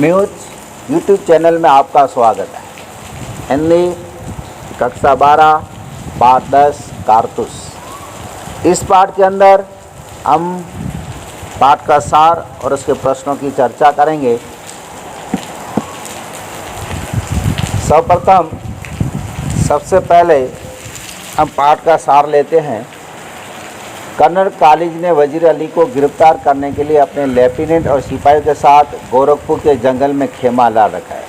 Muse YouTube channel में आपका स्वागत है। हिंदी कक्षा 12 पाठ 10 कारतूस। इस पाठ के अंदर हम पाठ का सार और उसके प्रश्नों की चर्चा करेंगे। सर्वप्रथम सबसे पहले हम पाठ का सार लेते हैं। कर्नल कालिज ने वजीर अली को गिरफ्तार करने के लिए अपने लेफ्टिनेंट और सिपाहियों के साथ गोरखपुर के जंगल में खेमा ला रखा है।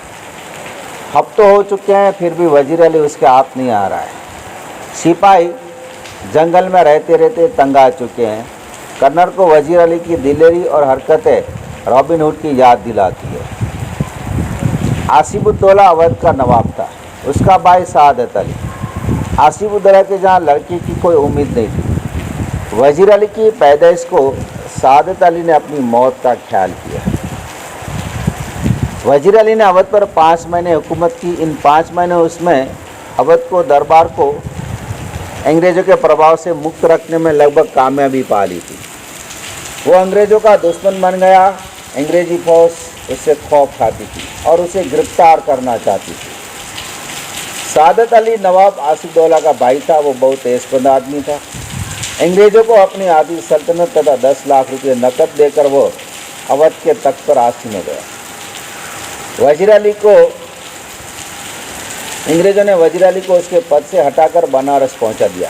हफ्तों हो चुके हैं, फिर भी वजीर अली उसके हाथ नहीं आ रहा है। सिपाही जंगल में रहते रहते तंग आ चुके हैं। कर्नल को वजीर अली की दिलेरी और हरकतें रॉबिन हुड की याद दिलाती है। आसिफुद्दौला अवध का नवाब था, उसका भाई सादत अली। आसिफुद्दौला के जहाँ लड़की की कोई उम्मीद नहीं थी। वजीर अली की पैदाइश को सादत अली ने अपनी मौत का ख्याल किया। वजीर अली ने अवध पर 5 महीने हुकूमत की। इन 5 महीने उसमें अवध को दरबार को अंग्रेज़ों के प्रभाव से मुक्त रखने में लगभग कामयाबी पा ली थी। वो अंग्रेज़ों का दुश्मन बन गया। अंग्रेज़ी फौज उससे खौफ खाती थी और उसे गिरफ्तार करना चाहती थी। सादत अली नवाब आसिफुद्दौला का भाई था। वो बहुत तेजबंद आदमी था। अंग्रेज़ों को अपनी आधी सल्तनत तथा 10 लाख रुपये नकद देकर वो अवध के तख्त पर आसीन हो गया। अंग्रेज़ों ने वजीर अली को उसके पद से हटाकर बनारस पहुंचा दिया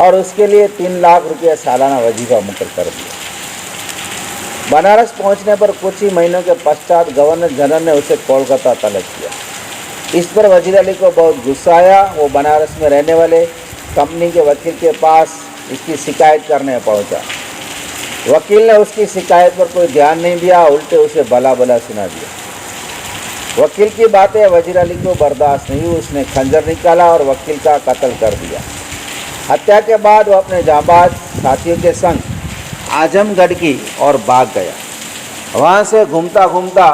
और उसके लिए 3 लाख रुपये सालाना वजीफा मुकर कर दिया। बनारस पहुंचने पर कुछ ही महीनों के पश्चात गवर्नर जनरल ने उसे कोलकाता तलब किया। इस पर वजीर अली को बहुत गुस्सा आया। वो बनारस में रहने वाले कंपनी के वकील के पास इसकी शिकायत करने पहुंचा। वकील ने उसकी शिकायत पर कोई ध्यान नहीं दिया, उल्टे उसे भला भला सुना दिया। वकील की बातें वजीर अली को बर्दाश्त नहीं हुई। उसने खंजर निकाला और वकील का कत्ल कर दिया। हत्या के बाद वो अपने जांबाज साथियों के संग आजमगढ़ की और भाग गया। वहाँ से घूमता घूमता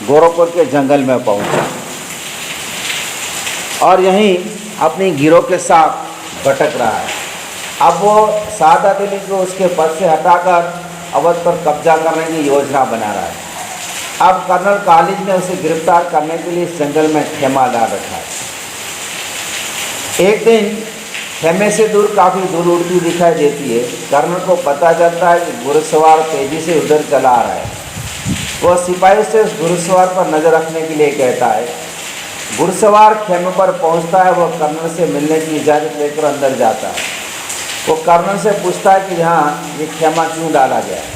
गोरखपुर के जंगल में पहुँचा और यहीं अपनी गिरोह के साथ भटक रहा है। अब वो सादत अली को उसके पद से हटाकर अवध पर कब्जा करने की योजना बना रहा है। अब कर्नल कालिज ने उसे गिरफ्तार करने के लिए इस जंगल में खेमा डाल रखा है। एक दिन खेमे से दूर काफ़ी दूर उड़ती दिखाई देती है। कर्नल को पता चलता है कि घुड़सवार तेजी से उधर चला आ रहा है। वह सिपाही से उस घुड़सवार पर नज़र रखने के लिए कहता है। घुड़सवार खेमे पर पहुंचता है। वह कर्नल से मिलने की इजाज़त लेकर अंदर जाता है। वो कर्नल से पूछता है कि यहाँ ये खेमा क्यों डाला गया है।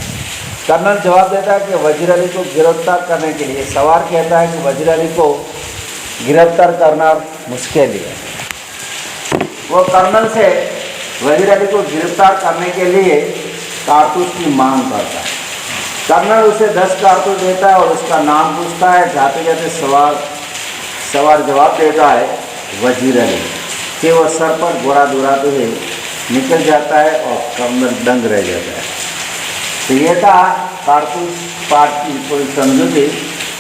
कर्नल जवाब देता है कि वजीर अली को गिरफ्तार करने के लिए। सवार कहता है कि वजीर अली को गिरफ्तार करना मुश्किल ही है। वो कर्नल से वजीर अली को गिरफ्तार करने के लिए कारतूस की मांग करता है। कर्नल उसे 10 कारतूस देता है और उसका नाम पूछता है। जाते जाते सवार जवाब देता है वजीर अली कि वो सर पर गोरा दुराते हुए निकल जाता है और कर्नल दंग रह जाता है। तो ये था कारतूस पाठ की पूरी समझूंगी।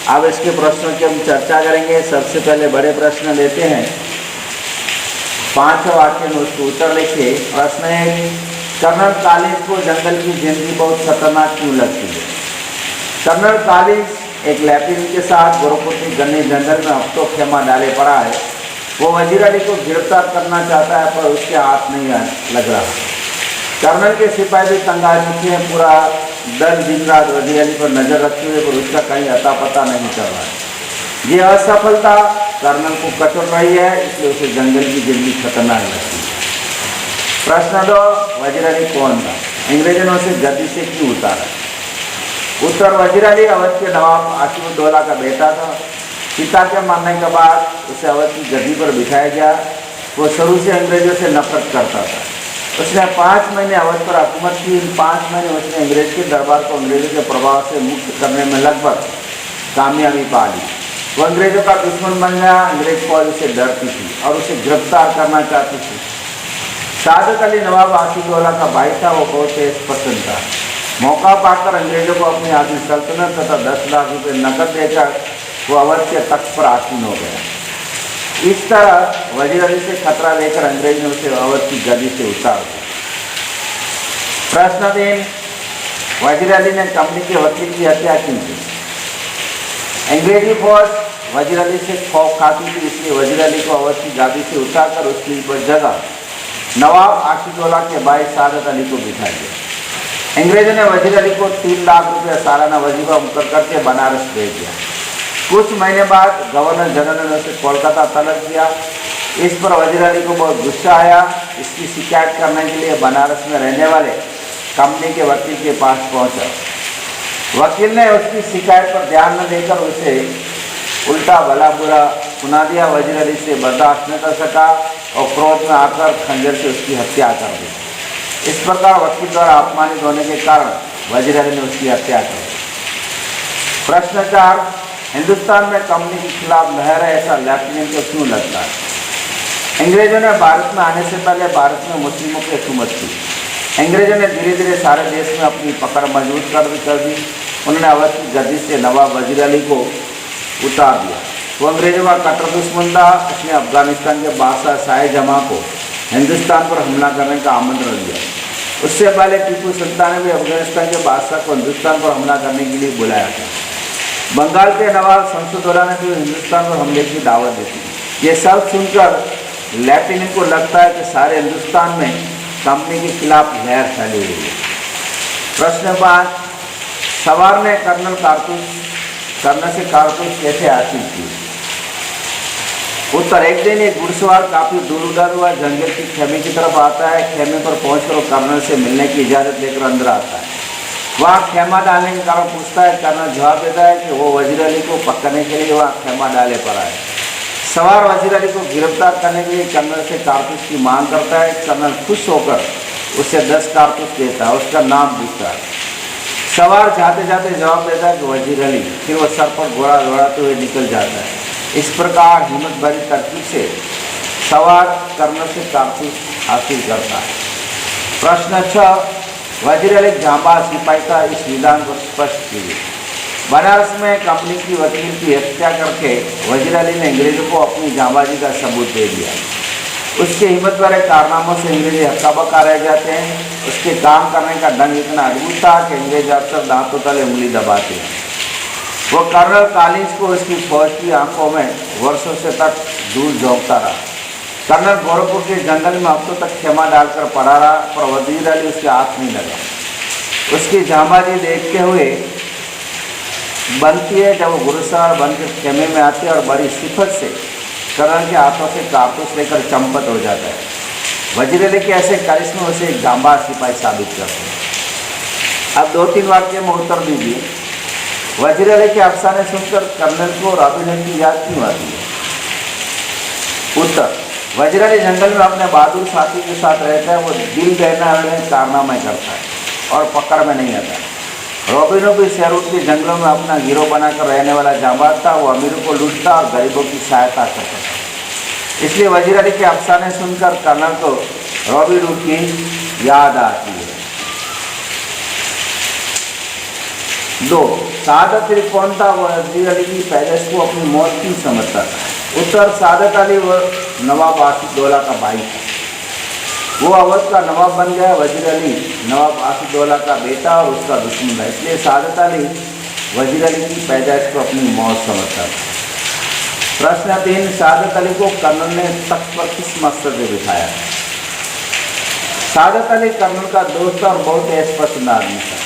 अब इसके प्रश्नों की हम चर्चा करेंगे। सबसे पहले बड़े प्रश्न लेते हैं। 5 वाक्य में उसको उत्तर लिखिए। प्रश्न है कि कर्नल कालिज को जंगल की जिंदगी बहुत खतरनाक क्यों लगती है। कर्नल कालिज एक लेफ्टिनेंट के साथ गोरखपुर के घने जंगल में हफ्तों खेमा डाले पड़ा है। वो वजीर अली को गिरफ्तार करना चाहता है पर उसके हाथ नहीं लग रहा। कर्नल के सिपाही भी तंग आ चुके हैं। पूरा दल दिन रात वजीर अली पर नज़र रखते हुए पर उसका कहीं अता पता नहीं चल रहा है। ये असफलता कर्नल को कचल रही है, इसलिए उसे जंगल की जिंदगी खतरनाक लगती है। प्रश्न 2, वजीर अली कौन था। अंग्रेजों ने उसे गद्दी से क्यों उतारा। उत्तर, वजीर अली अवध के नवाब आसिफुद्दौला का बेटा था। पिता के मरने के बाद उसे अवध की गद्दी पर बिठाया गया। वो शुरू से अंग्रेज़ों से नफरत करता था। उसने 5 महीने अवध पर हुकूमत की। इन 5 महीने उसने अंग्रेज़ के दरबार को अंग्रेज़ों के प्रभाव से मुक्त करने में लगभग कामयाबी पा ली। वो अंग्रेज़ों का दुश्मन बन गया। अंग्रेज़ फौज उसे डरती थी और उसे गिरफ्तार करना चाहती थी। सादत अली नवाब आसिफुद्दौला का भाई था। वो बहुत तेज पसंद था। मौका पाकर अंग्रेज़ों को अपनी आधी सल्तनत तथा 10 लाख रुपये नकद देकर वो अवध के तख्त पर आसीन हो गया। इस तरह वजीर अली से खतरा लेकर अंग्रेज ने उसे अवध की गद्दी से उतार दिया। प्रश्न 3, वजीर अली ने कंपनी के वकील की हत्या की थी। अंग्रेजी फौज वजीर अली से खौफ खाती थी, इसलिए वजीर अली को अवध की गादी से उठाकर उसकी जगह नवाब आशिकौला के भाई सादत अली को बिठा दिया। अंग्रेजों ने वजीर अली को 3 लाख रुपया सालाना वजीफा मुकर करके बनारस भेज दिया। कुछ महीने बाद गवर्नर जनरल ने उसे कोलकाता तलब किया। इस पर वजीर अली को बहुत गुस्सा आया। इसकी शिकायत करने के लिए बनारस में रहने वाले कंपनी के वकील के पास पहुंचा। वकील ने उसकी शिकायत पर ध्यान न देकर उसे उल्टा भला बुरा सुना दिया। वजीर अली से बर्दाश्त न कर सका और क्रोध में आकर खंजर से उसकी हत्या कर दी। इस प्रकार वकील द्वारा अपमानित होने के कारण वजीर अली ने उसकी हत्या कर दी। प्रश्न 4, हिंदुस्तान में कंपनी के खिलाफ लहर है, ऐसा लेफ्टिनेंट को क्यों लगता है? अंग्रेजों ने भारत में आने से पहले भारत में मुस्लिमों की हुकूमत की। अंग्रेजों ने धीरे धीरे सारे देश में अपनी पकड़ मजबूत कर दी। उन्होंने अवध की गद्दी से नवाब वजीर अली को उतार दिया। वो अंग्रेजों का कट्टर दुश्मन था। उसने अफगानिस्तान के बादशाह शाह जमां को हिंदुस्तान पर हमला करने का आमंत्रण दिया। उससे पहले टीपू सुल्तान ने भी अफगानिस्तान के बादशाह को हिंदुस्तान पर हमला करने के लिए बुलाया था। बंगाल के नवाब शमसुद्दौला ने भी हिंदुस्तान पर हमले की दावत दी थी। ये सब सुनकर लेफ्टिनेंट को लगता है कि सारे हिंदुस्तान में कंपनी के खिलाफ लहर फैली हुई है। प्रश्न 5, सवार ने कर्नल से कारतूस कैसे हासिल की? उत्तर, एक दिन एक घुड़सवार काफ़ी दूर उधर हुआ जंगल की खेमे की तरफ आता है। खेमे पर पहुंचकर वो कर्नल से मिलने की इजाज़त लेकर अंदर आता है। वहाँ खेमा डालने के कारण पूछता है। कर्नल जवाब देता है कि वो वजीर अली को पकड़ने के लिए वहाँ खेमा डाले पर आए। सवार वजीर अली को गिरफ्तार करने के लिए कर्नल से कारतूस की मांग करता है। कर्नल खुश होकर उसे 10 कारतूस देता है। उसका नाम पूछता है। सवार जाते जाते जवाब देता है कि वजीर अली। फिर वो सर पर घोड़ा दौड़ाते हुए निकल जाता है। इस प्रकार हिम्मत भरी तरकीब से सवार कर्नल से कारतूस हासिल करता है। प्रश्न 6, वजीर अली जांबाज सिपाही था, इस विधान को स्पष्ट कीजिए। बनारस में कंपनी की वकील की हत्या करके वजीर अली ने अंग्रेजों को अपनी जांबाजी का सबूत दे दिया। उसके हिम्मत भरे कारनामों से अंग्रेजी हक्का बक्का रह जाते हैं। उसके काम करने का ढंग इतना अद्भुत था कि अंग्रेज अक्सर दांतों तले उंगली दबाते हैं। वो कर्नल कॉलिंस को उसकी फौज की आंखों में वर्षों से तक दूर झोंकता रहा। कर्नल गोरखपुर के जंगल में हफ्तों तक खेमा डालकर पड़ा रहा, पर वजीर अली उसके हाथ नहीं लगा। उसकी जांबाजी देखते हुए बनती है जब वो गुरुसार बनकर खेमे में आते हैं और बड़ी सिफत से कर्नल के हाथों से कारतूस लेकर चंपत हो जाता है। वजीर अली के ऐसे करिश्मे उसे एक जांबाज सिपाही साबित करते हैं। अब 2-3 वाक्य में उत्तर दीजिए। वजीर अली के अफसाने सुनकर कर्नल को रॉबिन हुड की याद क्यों आती है? उत्तर, वजीर अली जंगल में अपने बहादुर साथी के साथ रहता है। वो दिल दहलाने कारनामे करता है और पकड़ में नहीं आता। रॉबिन हुड भी शेरवुड के जंगलों में अपना गिरोह बनाकर रहने वाला जांबाज था। वो अमीरों को लूटता और गरीबों की सहायता करता था। इसलिए वजीर अली के अफसाने सुनकर कर्नल को रॉबिन हुड की याद आती है। 2, सादत अली कौन था? वजीर अली की पैदाइश को अपनी मौत क्यों समझता था? उत्तर, सादत अली वो नवाब आसिफउद्दौला का भाई था। वो अवध का नवाब बन गया। वजीर अली नवाब आसिफउद्दौला का बेटा और उसका दुश्मन था। इसलिए सादत अली वजीर अली की पैदाइश को अपनी मौत समझता था। प्रश्न 3, सादत अली को कर्नल ने तख्त पर किस मकसद से बिठाया? सादत अली कर्नल का दोस्त और बहुत ऐश-पसंद आदमी था।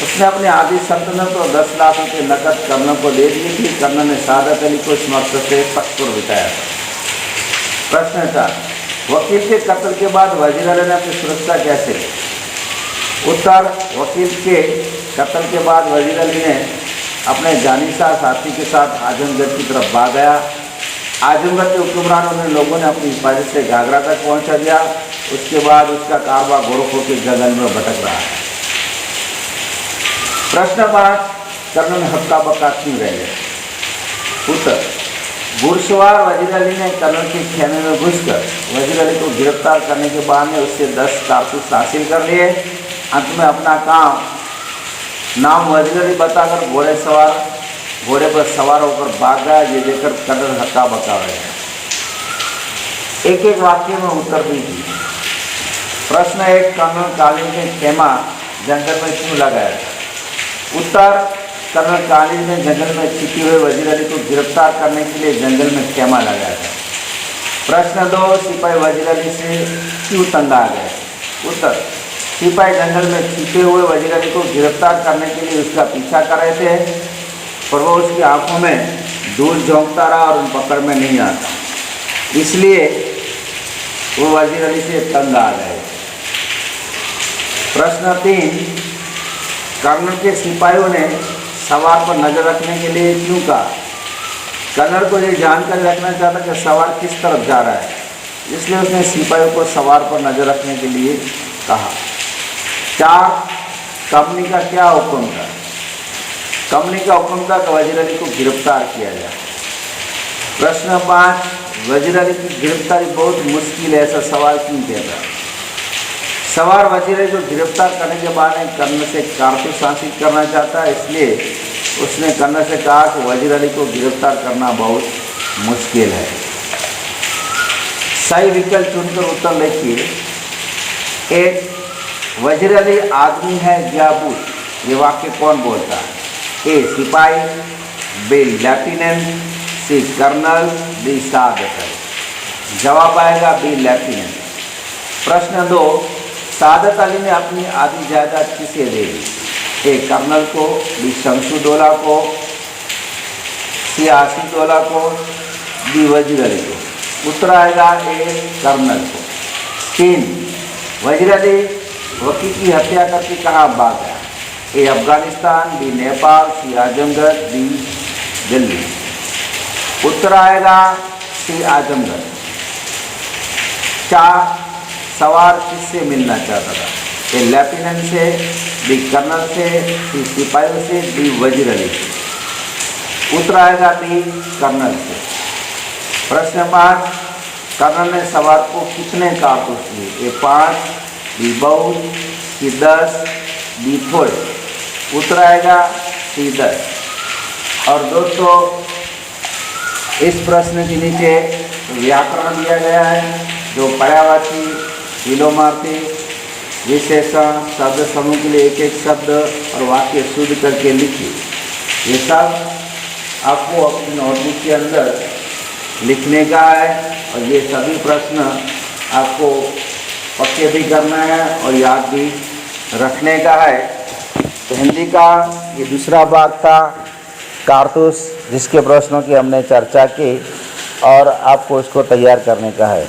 उसने अपनी आधी सल्तनत और 10 लाख रुपये नकद कर्नल को दे दिए थे। कर्नल ने सादत अली को इस मकसद से तख्त पर बिठाया था। प्रश्न 4, वकील के कत्ल के बाद वजीर अली ने अपनी सुरक्षा कैसे की? उत्तर, वकील के कत्ल के बाद वजीर अली ने अपने जानिसार साथी के साथ आजमगढ़ की तरफ भाग गया। आजमगढ़ के हुक्मरानों ने लोगों ने अपनी हिफाजत से घाघरा तक पहुंचा दिया। उसके बाद उसका कारवा गोरखपुर के जंगल में भटक रहा है। प्रश्न 5, कर्नल हक्का बक्का क्यों रह गए? उत्तर, घुड़सवार वजीर अली ने कर्नल के खेमे में घुसकर वजीर अली को गिरफ्तार करने के बाद ने उससे 10 कारतूस हासिल कर लिए। अंत में अपना नाम वजीर अली बताकर घोड़े पर सवार होकर भाग गया। ये देखकर कर्नल हक्का बक्का रह गया। एक वाक्य में उत्तर दीजिए। प्रश्न 1, कर्नल कॉलिंस ने खेमा जंगल में क्यों लगाया? उत्तर, कर्नल कालिज ने जंगल में छिपे हुए वजीर अली को गिरफ्तार करने के लिए जंगल में खेमा लगाया था। प्रश्न 2, सिपाही वजीर अली से क्यों तंग आ गए? उत्तर, सिपाही जंगल में छिपे हुए वजीर अली को गिरफ्तार करने के लिए उसका पीछा कर रहे थे, पर वो उसकी आंखों में धूल झोंकता रहा और उन पकड़ में नहीं आता, इसलिए वो वजीर अली से तंग आ गए। प्रश्न 3, कर्नल के सिपाहियों ने सवार पर नजर रखने के लिए क्यों कहा? कर्नल को ये जानकारी रखना चाहता कि सवार किस तरफ जा रहा है, इसलिए उसने सिपाहियों को सवार पर नजर रखने के लिए कहा। 4, कंपनी का क्या हुक्म था? कंपनी का हुक्म था कि वजीर अली को गिरफ्तार किया जाए। प्रश्न 5, वजीर अली की गिरफ्तारी बहुत मुश्किल है, ऐसा सवाल क्यों कहता? सवार वजीर अली को गिरफ्तार करने के बाद कर्नल से कारतूस हासिल करना चाहता है, इसलिए उसने कर्नल से कहा कि वजीर अली को गिरफ्तार करना बहुत मुश्किल है। सही विकल्प चुनकर उत्तर लिखिए। 1, वजीर अली आदमी है या भूत? ये वाक्य कौन बोलता है? ए, सिपाही, बी, लेफ्टिनेंट, सी, कर्नल, डी, सादत अली। जवाब आएगा बी, लेफ्टिनेंट। प्रश्न 2, सादत अली ने अपनी आधी जायदाद किसे दे दी? ए, कर्नल को, बी, शमसुद्दौला को, सी, आसिफउद्दौला को, डी, वजीर अली को। उत्तर आएगा ए, कर्नल को। 3, वजीर अली वकील की हत्या करके कहाँ भाग गया? ए, अफगानिस्तान, बी, नेपाल, सी, आजमगढ़, डी, दिल्ली। उत्तर आएगा सी, आजमगढ़। 4, सवार किससे मिलना चाहता था? ए, लेफ्टिनेंट से, बी, कर्नल से, सी, सिपाहियों से, डी, वजीर अली से। उत्तर आएगा बी, कर्नल से। प्रश्न 5, कर्नल ने सवार को कितने कारतूस दिए? ए, 5, बी, बहुत, सी, 10, डी, थोड़े। उत्तर आएगा सी, 10। और दोस्तों, इस प्रश्न के नीचे व्याकरण दिया गया है, जो पर्यायवाची, विलोमार्थी, विशेषण, शब्द समूह के लिए एक एक शब्द और वाक्य शुद्ध करके लिखिए। ये सब आपको अपनी नोटबुक के अंदर लिखने का है और ये सभी प्रश्न आपको पक्के भी करना है और याद भी रखने का है। तो हिंदी का ये दूसरा भाग था, कारतूस, जिसके प्रश्नों की हमने चर्चा की और आपको इसको तैयार करने का है।